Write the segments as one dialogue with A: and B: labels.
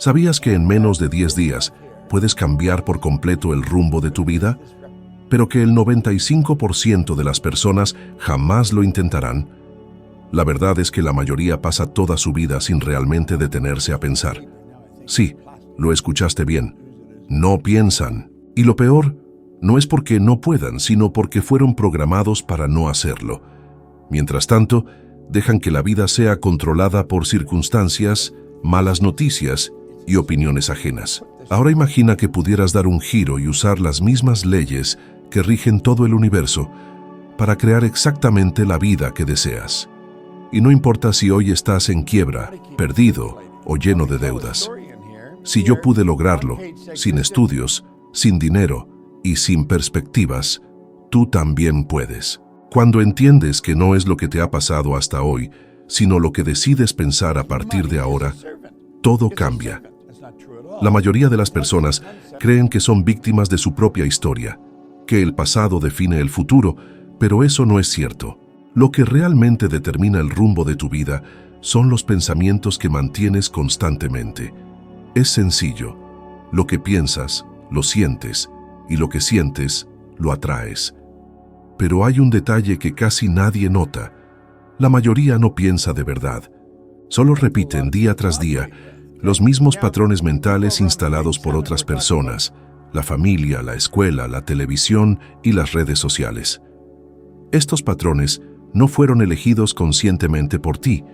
A: ¿Sabías que en menos de 10 días puedes cambiar por completo el rumbo de tu vida? Pero que el 95% de las personas jamás lo intentarán. La verdad es que la mayoría pasa toda su vida sin realmente detenerse a pensar. Sí, lo escuchaste bien. No piensan. Y lo peor, no es porque no puedan, sino porque fueron programados para no hacerlo. Mientras tanto, dejan que la vida sea controlada por circunstancias, malas noticias y opiniones ajenas. Ahora imagina que pudieras dar un giro y usar las mismas leyes que rigen todo el universo para crear exactamente la vida que deseas. Y no importa si hoy estás en quiebra, perdido o lleno de deudas. Si yo pude lograrlo, sin estudios, sin dinero y sin perspectivas, tú también puedes. Cuando entiendes que no es lo que te ha pasado hasta hoy, sino lo que decides pensar a partir de ahora, todo cambia. La mayoría de las personas creen que son víctimas de su propia historia, que el pasado define el futuro, pero eso no es cierto. Lo que realmente determina el rumbo de tu vida son los pensamientos que mantienes constantemente. Es sencillo. Lo que piensas, lo sientes, y lo que sientes, lo atraes. Pero hay un detalle que casi nadie nota. La mayoría no piensa de verdad. Solo repiten día tras día los mismos patrones mentales instalados por otras personas, la familia, la escuela, la televisión y las redes sociales. Estos patrones no fueron elegidos conscientemente por ti,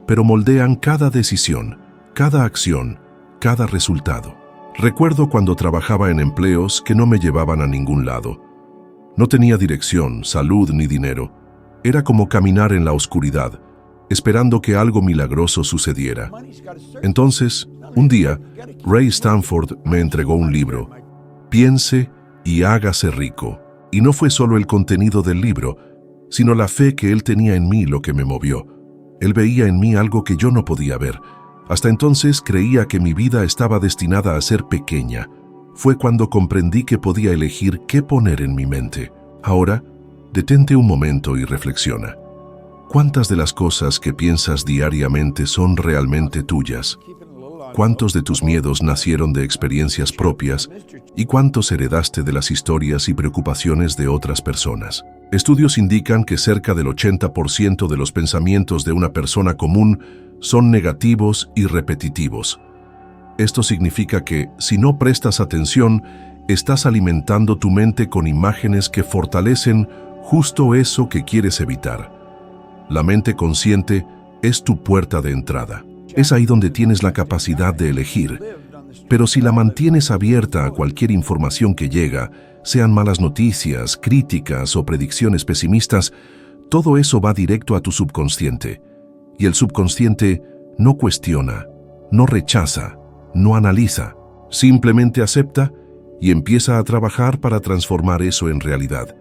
A: pero moldean cada decisión, cada acción, cada resultado. Recuerdo cuando trabajaba en empleos que no me llevaban a ningún lado. No tenía dirección, salud ni dinero. Era como caminar en la oscuridad, esperando que algo milagroso sucediera. Entonces, un día, Ray Stanford me entregó un libro, Piense y hágase rico. Y no fue solo el contenido del libro, sino la fe que él tenía en mí lo que me movió. Él veía en mí algo que yo no podía ver. Hasta entonces creía que mi vida estaba destinada a ser pequeña. Fue cuando comprendí que podía elegir qué poner en mi mente. Ahora, detente un momento y reflexiona. ¿Cuántas de las cosas que piensas diariamente son realmente tuyas? ¿Cuántos de tus miedos nacieron de experiencias propias y cuántos heredaste de las historias y preocupaciones de otras personas? Estudios indican que cerca del 80% de los pensamientos de una persona común son negativos y repetitivos. Esto significa que, si no prestas atención, estás alimentando tu mente con imágenes que fortalecen justo eso que quieres evitar. La mente consciente es tu puerta de entrada. Es ahí donde tienes la capacidad de elegir. Pero si la mantienes abierta a cualquier información que llega, sean malas noticias, críticas o predicciones pesimistas, todo eso va directo a tu subconsciente. Y el subconsciente no cuestiona, no rechaza, no analiza, simplemente acepta y empieza a trabajar para transformar eso en realidad.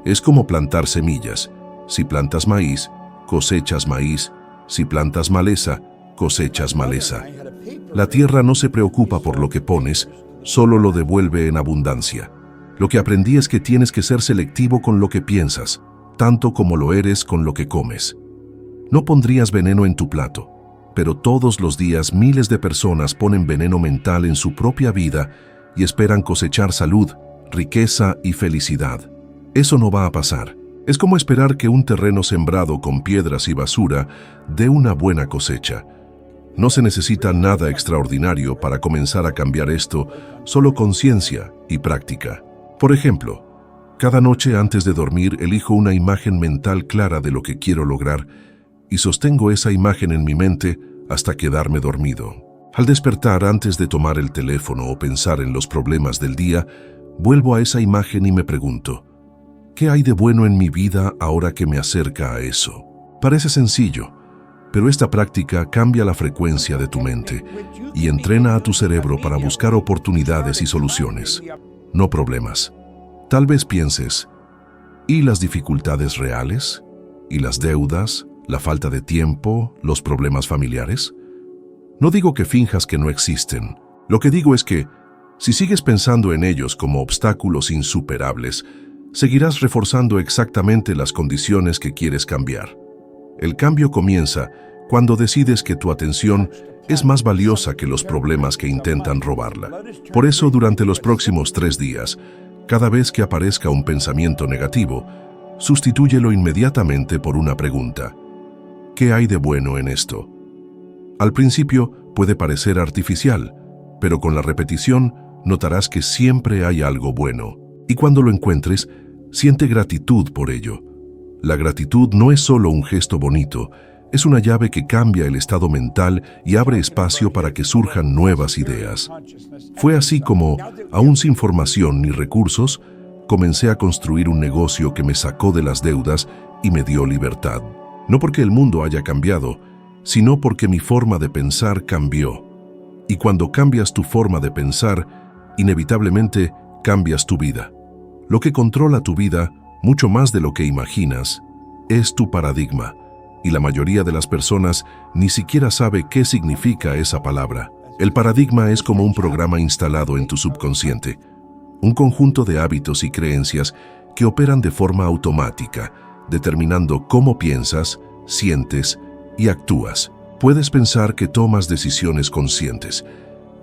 A: Es como plantar semillas. Si plantas maíz, cosechas maíz. Si plantas maleza, cosechas maleza. La tierra no se preocupa por lo que pones, solo lo devuelve en abundancia. Lo que aprendí es que tienes que ser selectivo con lo que piensas, tanto como lo eres con lo que comes. No pondrías veneno en tu plato, pero todos los días miles de personas ponen veneno mental en su propia vida y esperan cosechar salud, riqueza y felicidad. Eso no va a pasar. Es como esperar que un terreno sembrado con piedras y basura dé una buena cosecha. No se necesita nada extraordinario para comenzar a cambiar esto, solo conciencia y práctica. Por ejemplo, cada noche antes de dormir elijo una imagen mental clara de lo que quiero lograr y sostengo esa imagen en mi mente hasta quedarme dormido. Al despertar, antes de tomar el teléfono o pensar en los problemas del día, vuelvo a esa imagen y me pregunto, ¿qué hay de bueno en mi vida ahora que me acerca a eso? Parece sencillo, pero esta práctica cambia la frecuencia de tu mente y entrena a tu cerebro para buscar oportunidades y soluciones, no problemas. Tal vez pienses, ¿y las dificultades reales? ¿Y las deudas? ¿La falta de tiempo? ¿Los problemas familiares? No digo que finjas que no existen. Lo que digo es que, si sigues pensando en ellos como obstáculos insuperables, seguirás reforzando exactamente las condiciones que quieres cambiar. El cambio comienza cuando decides que tu atención es más valiosa que los problemas que intentan robarla. Por eso, durante los próximos 3 días, cada vez que aparezca un pensamiento negativo, sustitúyelo inmediatamente por una pregunta. ¿Qué hay de bueno en esto? Al principio puede parecer artificial, pero con la repetición notarás que siempre hay algo bueno. Y cuando lo encuentres, siente gratitud por ello. La gratitud no es solo un gesto bonito, es una llave que cambia el estado mental y abre espacio para que surjan nuevas ideas. Fue así como, aún sin formación ni recursos, comencé a construir un negocio que me sacó de las deudas y me dio libertad. No porque el mundo haya cambiado, sino porque mi forma de pensar cambió. Y cuando cambias tu forma de pensar, inevitablemente cambias tu vida. Lo que controla tu vida, mucho más de lo que imaginas, es tu paradigma. Y la mayoría de las personas ni siquiera sabe qué significa esa palabra. El paradigma es como un programa instalado en tu subconsciente, un conjunto de hábitos y creencias que operan de forma automática, determinando cómo piensas, sientes y actúas. Puedes pensar que tomas decisiones conscientes,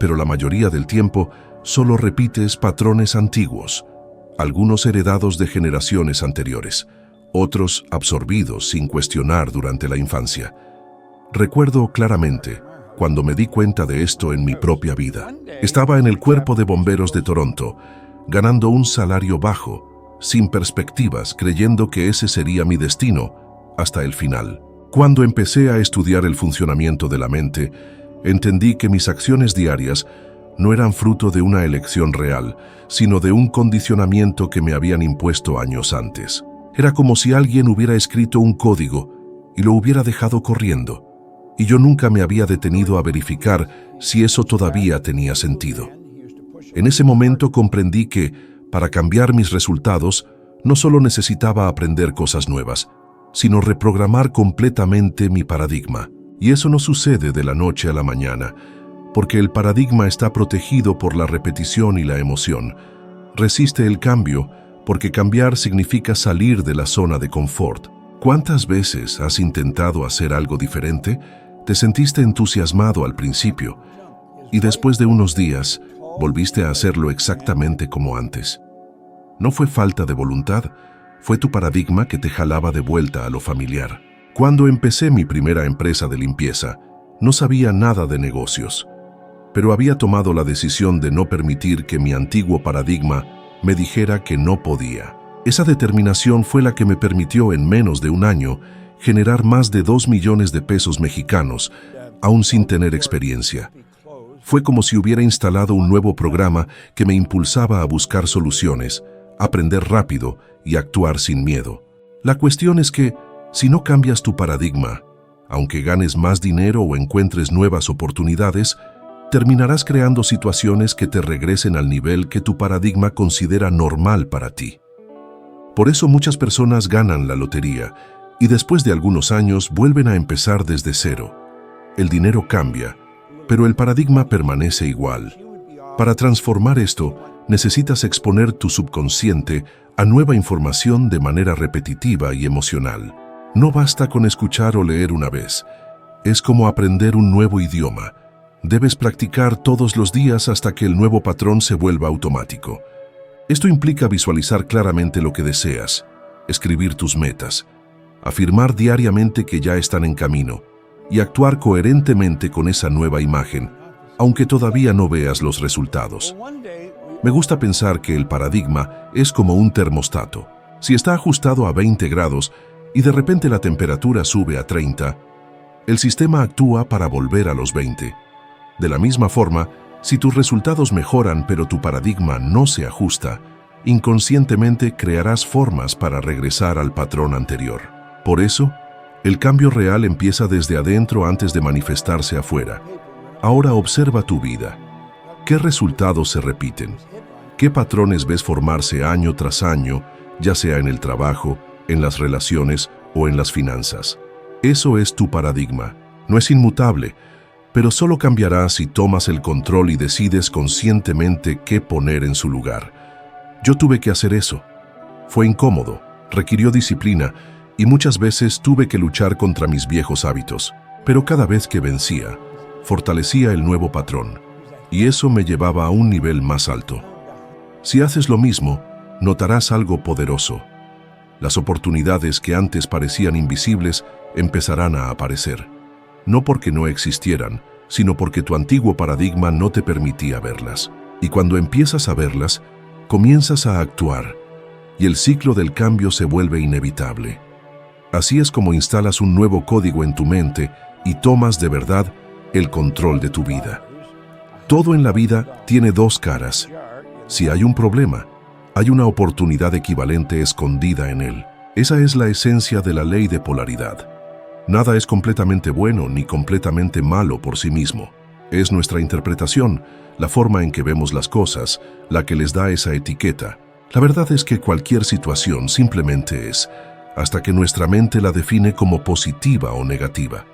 A: pero la mayoría del tiempo solo repites patrones antiguos, algunos heredados de generaciones anteriores, otros absorbidos sin cuestionar durante la infancia. Recuerdo claramente cuando me di cuenta de esto en mi propia vida. Estaba en el Cuerpo de Bomberos de Toronto, ganando un salario bajo, sin perspectivas, creyendo que ese sería mi destino hasta el final. Cuando empecé a estudiar el funcionamiento de la mente, entendí que mis acciones diarias no eran fruto de una elección real, sino de un condicionamiento que me habían impuesto años antes. Era como si alguien hubiera escrito un código y lo hubiera dejado corriendo, y yo nunca me había detenido a verificar si eso todavía tenía sentido. En ese momento comprendí que, para cambiar mis resultados, no solo necesitaba aprender cosas nuevas, sino reprogramar completamente mi paradigma. Y eso no sucede de la noche a la mañana, porque el paradigma está protegido por la repetición y la emoción. Resiste el cambio, porque cambiar significa salir de la zona de confort. ¿Cuántas veces has intentado hacer algo diferente? Te sentiste entusiasmado al principio, y después de unos días, volviste a hacerlo exactamente como antes. No fue falta de voluntad, fue tu paradigma que te jalaba de vuelta a lo familiar. Cuando empecé mi primera empresa de limpieza, no sabía nada de negocios, pero había tomado la decisión de no permitir que mi antiguo paradigma me dijera que no podía. Esa determinación fue la que me permitió en menos de un año generar más de 2 millones de pesos mexicanos, aún sin tener experiencia. Fue como si hubiera instalado un nuevo programa que me impulsaba a buscar soluciones, aprender rápido y actuar sin miedo. La cuestión es que, si no cambias tu paradigma, aunque ganes más dinero o encuentres nuevas oportunidades, terminarás creando situaciones que te regresen al nivel que tu paradigma considera normal para ti. Por eso muchas personas ganan la lotería y después de algunos años vuelven a empezar desde cero. El dinero cambia, pero el paradigma permanece igual. Para transformar esto, necesitas exponer tu subconsciente a nueva información de manera repetitiva y emocional. No basta con escuchar o leer una vez. Es como aprender un nuevo idioma. Debes practicar todos los días hasta que el nuevo patrón se vuelva automático. Esto implica visualizar claramente lo que deseas, escribir tus metas, afirmar diariamente que ya están en camino y actuar coherentemente con esa nueva imagen, aunque todavía no veas los resultados. Me gusta pensar que el paradigma es como un termostato. Si está ajustado a 20 grados y de repente la temperatura sube a 30, el sistema actúa para volver a los 20. De la misma forma, si tus resultados mejoran pero tu paradigma no se ajusta, inconscientemente crearás formas para regresar al patrón anterior. Por eso, el cambio real empieza desde adentro antes de manifestarse afuera. Ahora observa tu vida. ¿Qué resultados se repiten? ¿Qué patrones ves formarse año tras año, ya sea en el trabajo, en las relaciones o en las finanzas? Eso es tu paradigma. No es inmutable, pero solo cambiará si tomas el control y decides conscientemente qué poner en su lugar. Yo tuve que hacer eso. Fue incómodo, requirió disciplina y muchas veces tuve que luchar contra mis viejos hábitos. Pero cada vez que vencía, fortalecía el nuevo patrón, y eso me llevaba a un nivel más alto. Si haces lo mismo, notarás algo poderoso. Las oportunidades que antes parecían invisibles empezarán a aparecer. No porque no existieran, sino porque tu antiguo paradigma no te permitía verlas. Y cuando empiezas a verlas, comienzas a actuar, y el ciclo del cambio se vuelve inevitable. Así es como instalas un nuevo código en tu mente y tomas de verdad el control de tu vida. Todo en la vida tiene dos caras. Si hay un problema, hay una oportunidad equivalente escondida en él. Esa es la esencia de la ley de polaridad. Nada es completamente bueno ni completamente malo por sí mismo. Es nuestra interpretación, la forma en que vemos las cosas, la que les da esa etiqueta. La verdad es que cualquier situación simplemente es, hasta que nuestra mente la define como positiva o negativa.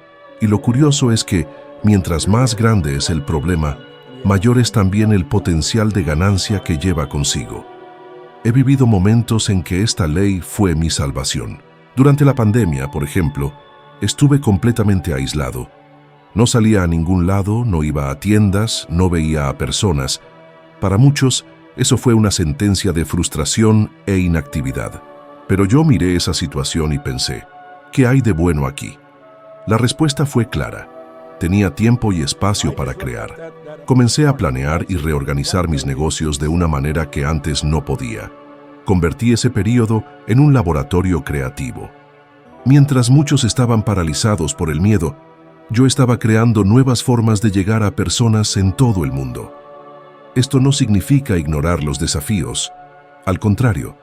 A: Y lo curioso es que, mientras más grande es el problema, mayor es también el potencial de ganancia que lleva consigo. He vivido momentos en que esta ley fue mi salvación. Durante la pandemia, por ejemplo, estuve completamente aislado. No salía a ningún lado, no iba a tiendas, no veía a personas. Para muchos, eso fue una sentencia de frustración e inactividad. Pero yo miré esa situación y pensé, ¿qué hay de bueno aquí? La respuesta fue clara. Tenía tiempo y espacio para crear. Comencé a planear y reorganizar mis negocios de una manera que antes no podía. Convertí ese periodo en un laboratorio creativo. Mientras muchos estaban paralizados por el miedo, yo estaba creando nuevas formas de llegar a personas en todo el mundo. Esto no significa ignorar los desafíos. Al contrario,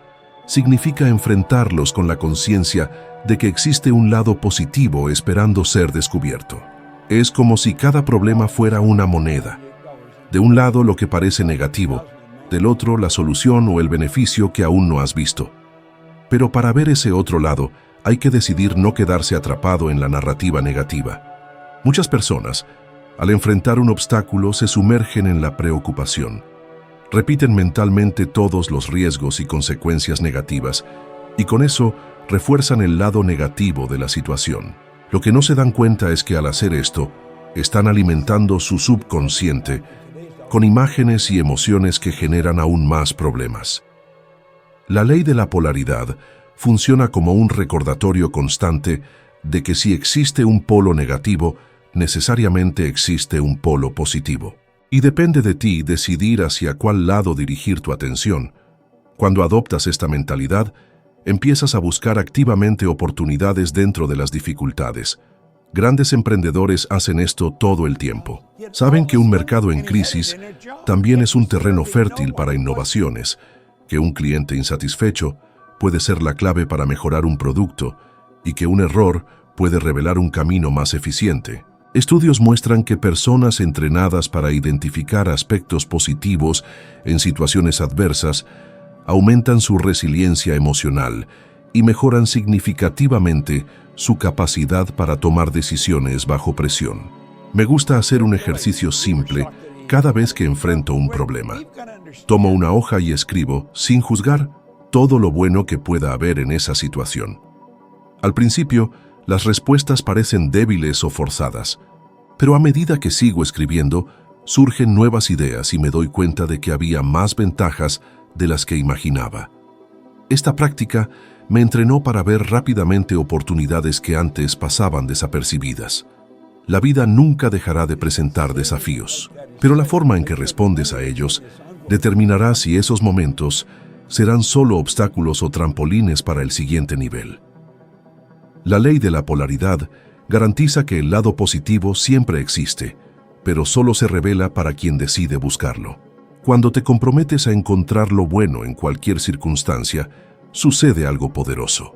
A: significa enfrentarlos con la conciencia de que existe un lado positivo esperando ser descubierto. Es como si cada problema fuera una moneda. De un lado lo que parece negativo, del otro la solución o el beneficio que aún no has visto. Pero para ver ese otro lado, hay que decidir no quedarse atrapado en la narrativa negativa. Muchas personas, al enfrentar un obstáculo, se sumergen en la preocupación. Repiten mentalmente todos los riesgos y consecuencias negativas, y con eso refuerzan el lado negativo de la situación. Lo que no se dan cuenta es que al hacer esto, están alimentando su subconsciente con imágenes y emociones que generan aún más problemas. La ley de la polaridad funciona como un recordatorio constante de que si existe un polo negativo, necesariamente existe un polo positivo. Y depende de ti decidir hacia cuál lado dirigir tu atención. Cuando adoptas esta mentalidad, empiezas a buscar activamente oportunidades dentro de las dificultades. Grandes emprendedores hacen esto todo el tiempo. Saben que un mercado en crisis también es un terreno fértil para innovaciones, que un cliente insatisfecho puede ser la clave para mejorar un producto y que un error puede revelar un camino más eficiente. Estudios muestran que personas entrenadas para identificar aspectos positivos en situaciones adversas aumentan su resiliencia emocional y mejoran significativamente su capacidad para tomar decisiones bajo presión. Me gusta hacer un ejercicio simple cada vez que enfrento un problema. Tomo una hoja y escribo, sin juzgar, todo lo bueno que pueda haber en esa situación. Al principio, las respuestas parecen débiles o forzadas, pero a medida que sigo escribiendo, surgen nuevas ideas y me doy cuenta de que había más ventajas de las que imaginaba. Esta práctica me entrenó para ver rápidamente oportunidades que antes pasaban desapercibidas. La vida nunca dejará de presentar desafíos, pero la forma en que respondes a ellos determinará si esos momentos serán solo obstáculos o trampolines para el siguiente nivel. La ley de la polaridad garantiza que el lado positivo siempre existe, pero solo se revela para quien decide buscarlo. Cuando te comprometes a encontrar lo bueno en cualquier circunstancia, sucede algo poderoso.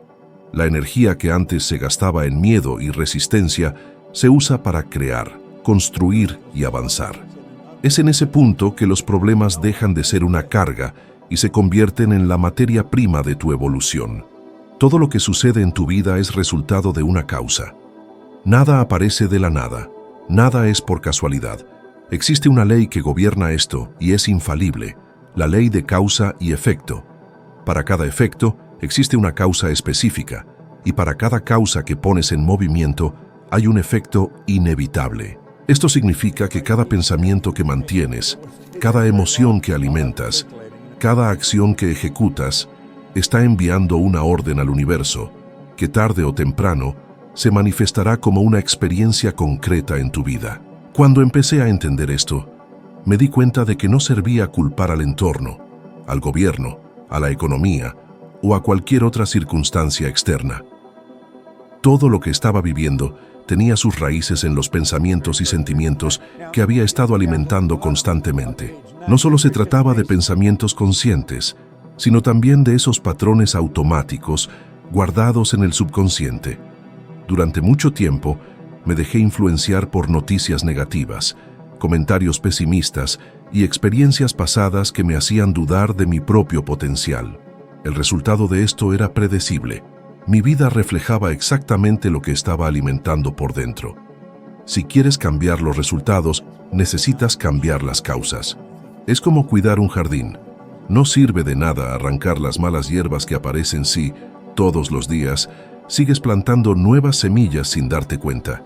A: La energía que antes se gastaba en miedo y resistencia se usa para crear, construir y avanzar. Es en ese punto que los problemas dejan de ser una carga y se convierten en la materia prima de tu evolución. Todo lo que sucede en tu vida es resultado de una causa. Nada aparece de la nada, nada es por casualidad. Existe una ley que gobierna esto y es infalible, la ley de causa y efecto. Para cada efecto existe una causa específica, y para cada causa que pones en movimiento hay un efecto inevitable. Esto significa que cada pensamiento que mantienes, cada emoción que alimentas, cada acción que ejecutas, está enviando una orden al universo, que tarde o temprano se manifestará como una experiencia concreta en tu vida. Cuando empecé a entender esto, me di cuenta de que no servía culpar al entorno, al gobierno, a la economía o a cualquier otra circunstancia externa. Todo lo que estaba viviendo tenía sus raíces en los pensamientos y sentimientos que había estado alimentando constantemente. No solo se trataba de pensamientos conscientes, sino también de esos patrones automáticos guardados en el subconsciente. Durante mucho tiempo me dejé influenciar por noticias negativas, comentarios pesimistas y experiencias pasadas que me hacían dudar de mi propio potencial. El resultado de esto era predecible. Mi vida reflejaba exactamente lo que estaba alimentando por dentro. Si quieres cambiar los resultados, necesitas cambiar las causas. Es como cuidar un jardín. No sirve de nada arrancar las malas hierbas que aparecen si, todos los días, sigues plantando nuevas semillas sin darte cuenta.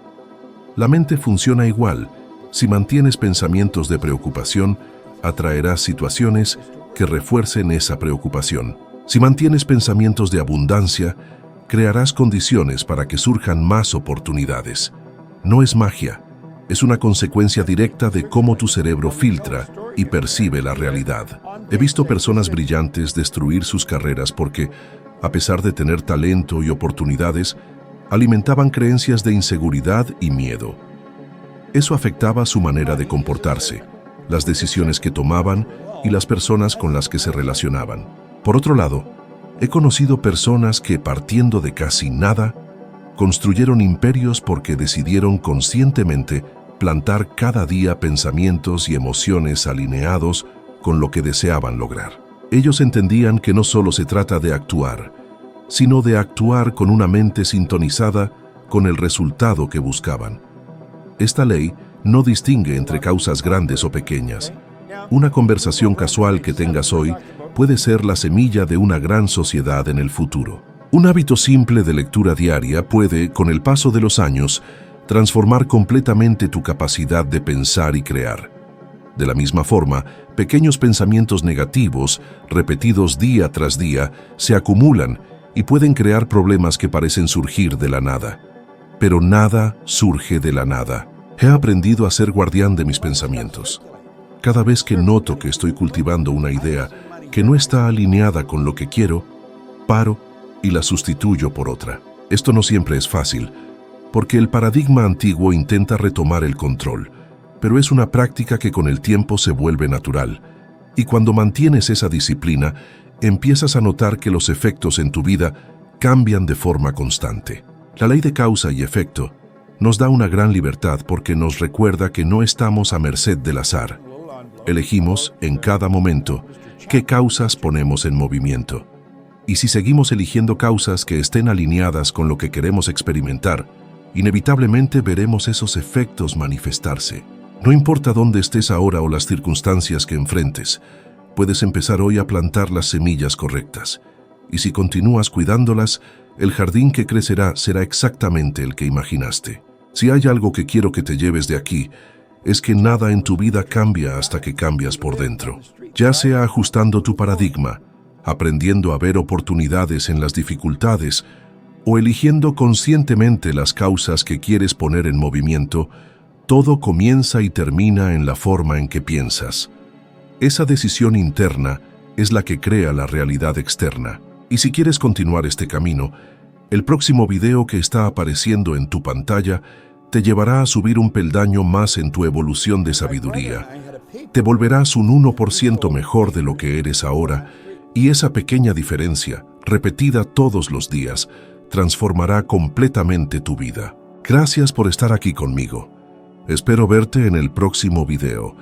A: La mente funciona igual. Si mantienes pensamientos de preocupación, atraerás situaciones que refuercen esa preocupación. Si mantienes pensamientos de abundancia, crearás condiciones para que surjan más oportunidades. No es magia, es una consecuencia directa de cómo tu cerebro filtra y percibe la realidad. He visto personas brillantes destruir sus carreras porque, a pesar de tener talento y oportunidades, alimentaban creencias de inseguridad y miedo. Eso afectaba su manera de comportarse, las decisiones que tomaban y las personas con las que se relacionaban. Por otro lado, he conocido personas que, partiendo de casi nada, construyeron imperios porque decidieron conscientemente plantar cada día pensamientos y emociones alineados con lo que deseaban lograr. Ellos entendían que no solo se trata de actuar, sino de actuar con una mente sintonizada con el resultado que buscaban. Esta ley no distingue entre causas grandes o pequeñas. Una conversación casual que tengas hoy puede ser la semilla de una gran sociedad en el futuro. Un hábito simple de lectura diaria puede, con el paso de los años, transformar completamente tu capacidad de pensar y crear. De la misma forma, pequeños pensamientos negativos, repetidos día tras día, se acumulan y pueden crear problemas que parecen surgir de la nada. Pero nada surge de la nada. He aprendido a ser guardián de mis pensamientos. Cada vez que noto que estoy cultivando una idea que no está alineada con lo que quiero, paro y la sustituyo por otra. Esto no siempre es fácil, porque el paradigma antiguo intenta retomar el control, pero es una práctica que con el tiempo se vuelve natural. Y cuando mantienes esa disciplina, empiezas a notar que los efectos en tu vida cambian de forma constante. La ley de causa y efecto nos da una gran libertad porque nos recuerda que no estamos a merced del azar. Elegimos, en cada momento, qué causas ponemos en movimiento. Y si seguimos eligiendo causas que estén alineadas con lo que queremos experimentar, inevitablemente veremos esos efectos manifestarse. No importa dónde estés ahora o las circunstancias que enfrentes, puedes empezar hoy a plantar las semillas correctas. Y si continúas cuidándolas, el jardín que crecerá será exactamente el que imaginaste. Si hay algo que quiero que te lleves de aquí, es que nada en tu vida cambia hasta que cambias por dentro. Ya sea ajustando tu paradigma, aprendiendo a ver oportunidades en las dificultades, o eligiendo conscientemente las causas que quieres poner en movimiento, todo comienza y termina en la forma en que piensas. Esa decisión interna es la que crea la realidad externa. Y si quieres continuar este camino, el próximo video que está apareciendo en tu pantalla te llevará a subir un peldaño más en tu evolución de sabiduría. Te volverás un 1% mejor de lo que eres ahora, y esa pequeña diferencia, repetida todos los días, transformará completamente tu vida. Gracias por estar aquí conmigo. Espero verte en el próximo video.